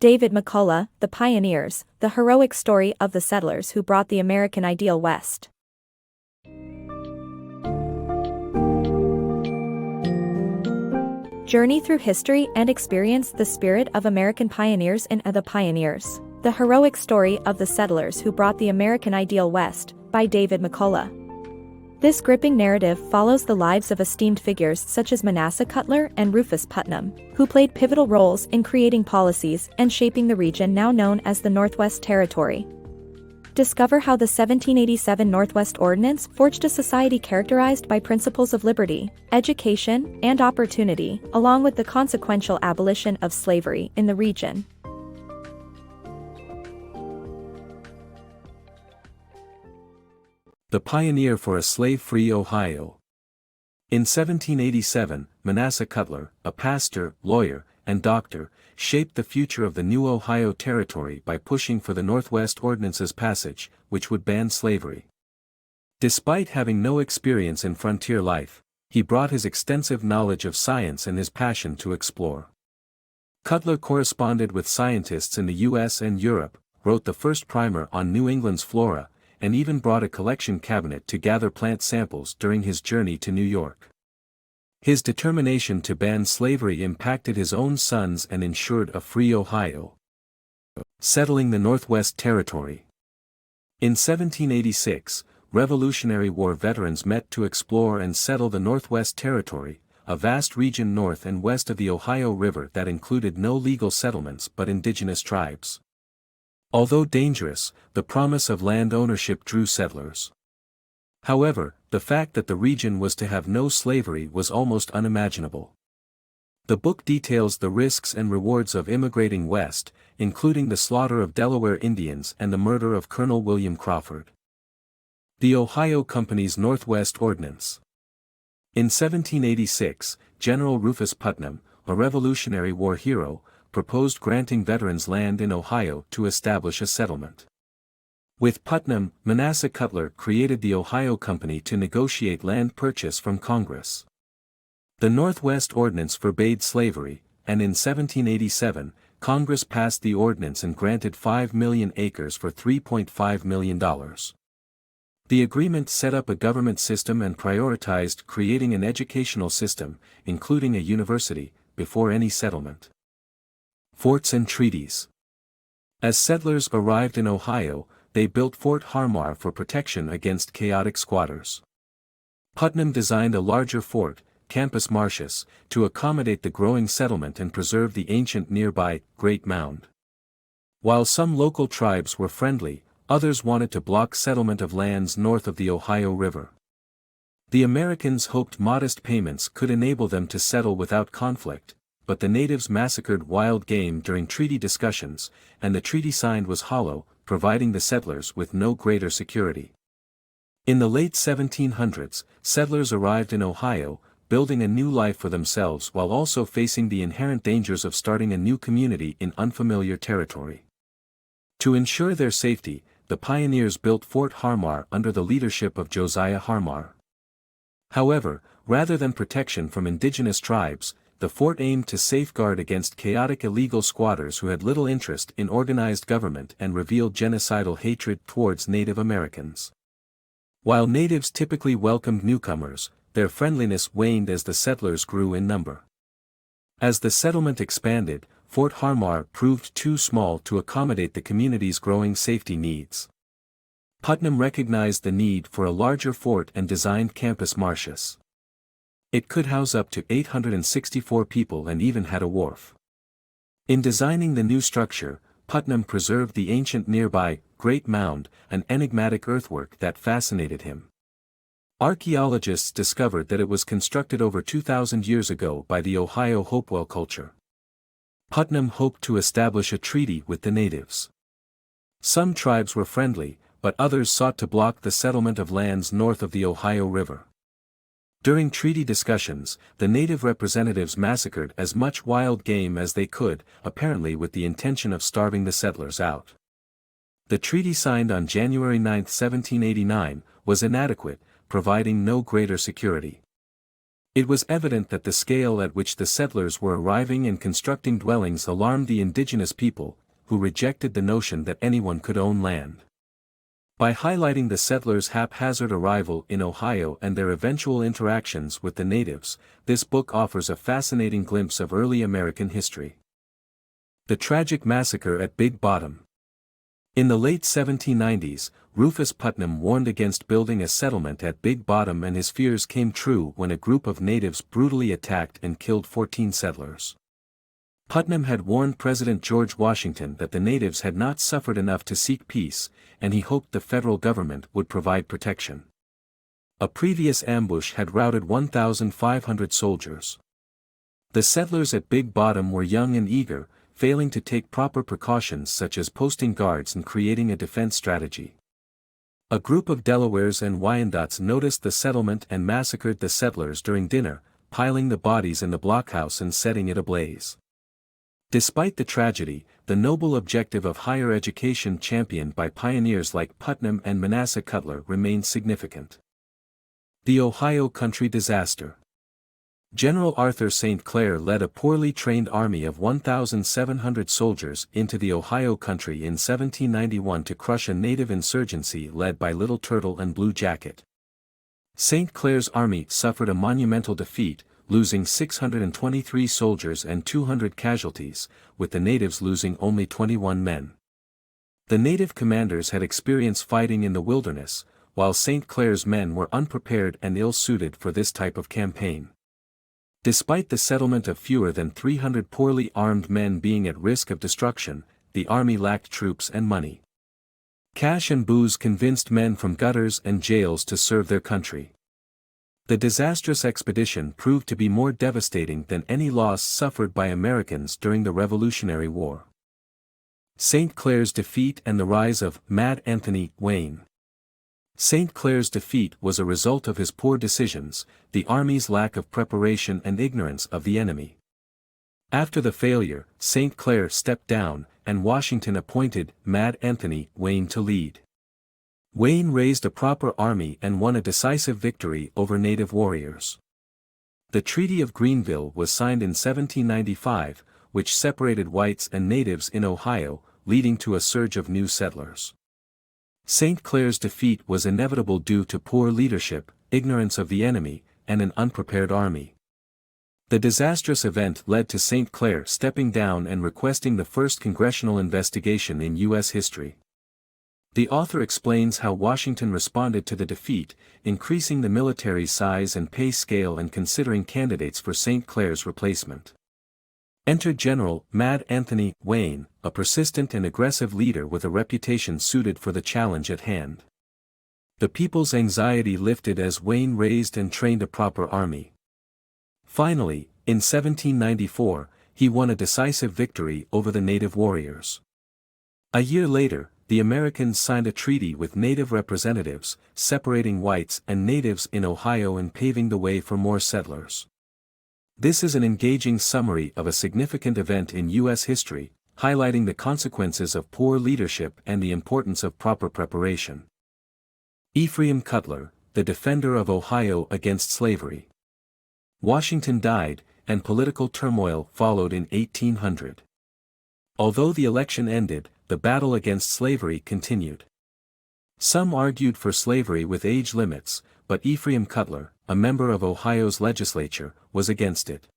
David McCullough, The Pioneers, the heroic story of the settlers who brought the American ideal west. Journey through history and experience the spirit of American pioneers in The Pioneers, the heroic story of the settlers who brought the American ideal west, by David McCullough. This gripping narrative follows the lives of esteemed figures such as Manasseh Cutler and Rufus Putnam, who played pivotal roles in creating policies and shaping the region now known as the Northwest Territory. Discover how the 1787 Northwest Ordinance forged a society characterized by principles of liberty, education, and opportunity, along with the consequential abolition of slavery in the region. The pioneer for a slave-free Ohio. In 1787, Manasseh Cutler, a pastor, lawyer, and doctor, shaped the future of the new Ohio Territory by pushing for the Northwest Ordinance's passage, which would ban slavery. Despite having no experience in frontier life, he brought his extensive knowledge of science and his passion to explore. Cutler corresponded with scientists in the U.S. and Europe, wrote the first primer on New England's flora, and even brought a collection cabinet to gather plant samples during his journey to New York. His determination to ban slavery impacted his own sons and ensured a free Ohio. Settling the Northwest Territory. In 1786, Revolutionary War veterans met to explore and settle the Northwest Territory, a vast region north and west of the Ohio River that included no legal settlements but indigenous tribes. Although dangerous, the promise of land ownership drew settlers. However, the fact that the region was to have no slavery was almost unimaginable. The book details the risks and rewards of immigrating west, including the slaughter of Delaware Indians and the murder of Colonel William Crawford. The Ohio Company's Northwest Ordinance. In 1786, General Rufus Putnam, a Revolutionary War hero, proposed granting veterans land in Ohio to establish a settlement. With Putnam, Manasseh Cutler created the Ohio Company to negotiate land purchase from Congress. The Northwest Ordinance forbade slavery, and in 1787, Congress passed the ordinance and granted 5 million acres for $3.5 million. The agreement set up a government system and prioritized creating an educational system, including a university, before any settlement. Forts and treaties. As settlers arrived in Ohio, they built Fort Harmar for protection against chaotic squatters. Putnam designed a larger fort, Campus Martius, to accommodate the growing settlement and preserve the ancient nearby Great Mound. While some local tribes were friendly, others wanted to block settlement of lands north of the Ohio River. The Americans hoped modest payments could enable them to settle without conflict, but the natives massacred wild game during treaty discussions, and the treaty signed was hollow, providing the settlers with no greater security. In the late 1700s, settlers arrived in Ohio, building a new life for themselves while also facing the inherent dangers of starting a new community in unfamiliar territory. To ensure their safety, the pioneers built Fort Harmar under the leadership of Josiah Harmar. However, rather than protection from indigenous tribes, the fort aimed to safeguard against chaotic illegal squatters who had little interest in organized government and revealed genocidal hatred towards Native Americans. While natives typically welcomed newcomers, their friendliness waned as the settlers grew in number. As the settlement expanded, Fort Harmar proved too small to accommodate the community's growing safety needs. Putnam recognized the need for a larger fort and designed Campus Martius. It could house up to 864 people and even had a wharf. In designing the new structure, Putnam preserved the ancient nearby Great Mound, an enigmatic earthwork that fascinated him. Archaeologists discovered that it was constructed over 2,000 years ago by the Ohio Hopewell culture. Putnam hoped to establish a treaty with the natives. Some tribes were friendly, but others sought to block the settlement of lands north of the Ohio River. During treaty discussions, the native representatives massacred as much wild game as they could, apparently with the intention of starving the settlers out. The treaty signed on January 9, 1789, was inadequate, providing no greater security. It was evident that the scale at which the settlers were arriving and constructing dwellings alarmed the indigenous people, who rejected the notion that anyone could own land. By highlighting the settlers' haphazard arrival in Ohio and their eventual interactions with the natives, this book offers a fascinating glimpse of early American history. The tragic massacre at Big Bottom. In the late 1790s, Rufus Putnam warned against building a settlement at Big Bottom, and his fears came true when a group of natives brutally attacked and killed 14 settlers. Putnam had warned President George Washington that the natives had not suffered enough to seek peace, and he hoped the federal government would provide protection. A previous ambush had routed 1,500 soldiers. The settlers at Big Bottom were young and eager, failing to take proper precautions such as posting guards and creating a defense strategy. A group of Delawares and Wyandots noticed the settlement and massacred the settlers during dinner, piling the bodies in the blockhouse and setting it ablaze. Despite the tragedy, the noble objective of higher education championed by pioneers like Putnam and Manasseh Cutler remained significant. The Ohio Country Disaster. General Arthur St. Clair led a poorly trained army of 1,700 soldiers into the Ohio Country in 1791 to crush a native insurgency led by Little Turtle and Blue Jacket. St. Clair's army suffered a monumental defeat, losing 623 soldiers and 200 casualties, with the natives losing only 21 men. The native commanders had experience fighting in the wilderness, while St. Clair's men were unprepared and ill-suited for this type of campaign. Despite the settlement of fewer than 300 poorly armed men being at risk of destruction, the army lacked troops and money. Cash and booze convinced men from gutters and jails to serve their country. The disastrous expedition proved to be more devastating than any loss suffered by Americans during the Revolutionary War. St. Clair's defeat and the rise of Mad Anthony Wayne. St. Clair's defeat was a result of his poor decisions, the army's lack of preparation and ignorance of the enemy. After the failure, St. Clair stepped down, and Washington appointed Mad Anthony Wayne to lead. Wayne raised a proper army and won a decisive victory over native warriors. The Treaty of Greenville was signed in 1795, which separated whites and natives in Ohio, leading to a surge of new settlers. St. Clair's defeat was inevitable due to poor leadership, ignorance of the enemy, and an unprepared army. The disastrous event led to St. Clair stepping down and requesting the first congressional investigation in U.S. history. The author explains how Washington responded to the defeat, increasing the military size and pay scale and considering candidates for St. Clair's replacement. Enter General Mad Anthony Wayne, a persistent and aggressive leader with a reputation suited for the challenge at hand. The people's anxiety lifted as Wayne raised and trained a proper army. Finally, in 1794, he won a decisive victory over the native warriors. A year later, the Americans signed a treaty with native representatives, separating whites and natives in Ohio and paving the way for more settlers. This is an engaging summary of a significant event in U.S. history, highlighting the consequences of poor leadership and the importance of proper preparation. Ephraim Cutler, the defender of Ohio against slavery. Washington died, and political turmoil followed in 1800. Although the election ended, the battle against slavery continued. Some argued for slavery with age limits, but Ephraim Cutler, a member of Ohio's legislature, was against it.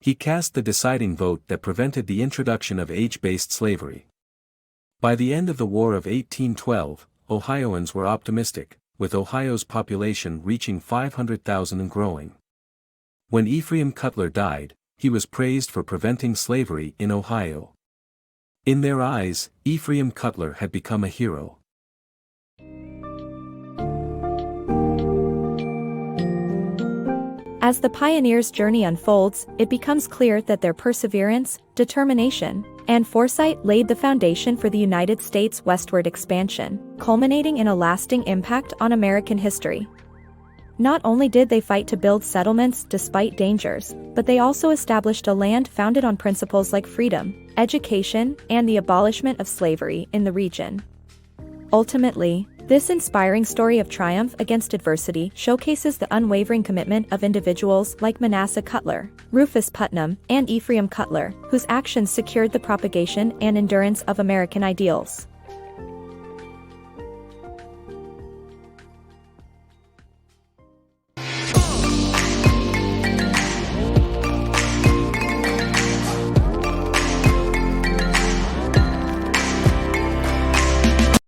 He cast the deciding vote that prevented the introduction of age-based slavery. By the end of the War of 1812, Ohioans were optimistic, with Ohio's population reaching 500,000 and growing. When Ephraim Cutler died, he was praised for preventing slavery in Ohio. In their eyes, Ephraim Cutler had become a hero. As the pioneers' journey unfolds, it becomes clear that their perseverance, determination, and foresight laid the foundation for the United States' westward expansion, culminating in a lasting impact on American history. Not only did they fight to build settlements despite dangers, but they also established a land founded on principles like freedom, education, and the abolishment of slavery in the region. Ultimately, This inspiring story of triumph against adversity showcases the unwavering commitment of individuals like Manasseh Cutler, Rufus Putnam, and Ephraim Cutler, whose actions secured the propagation and endurance of American ideals.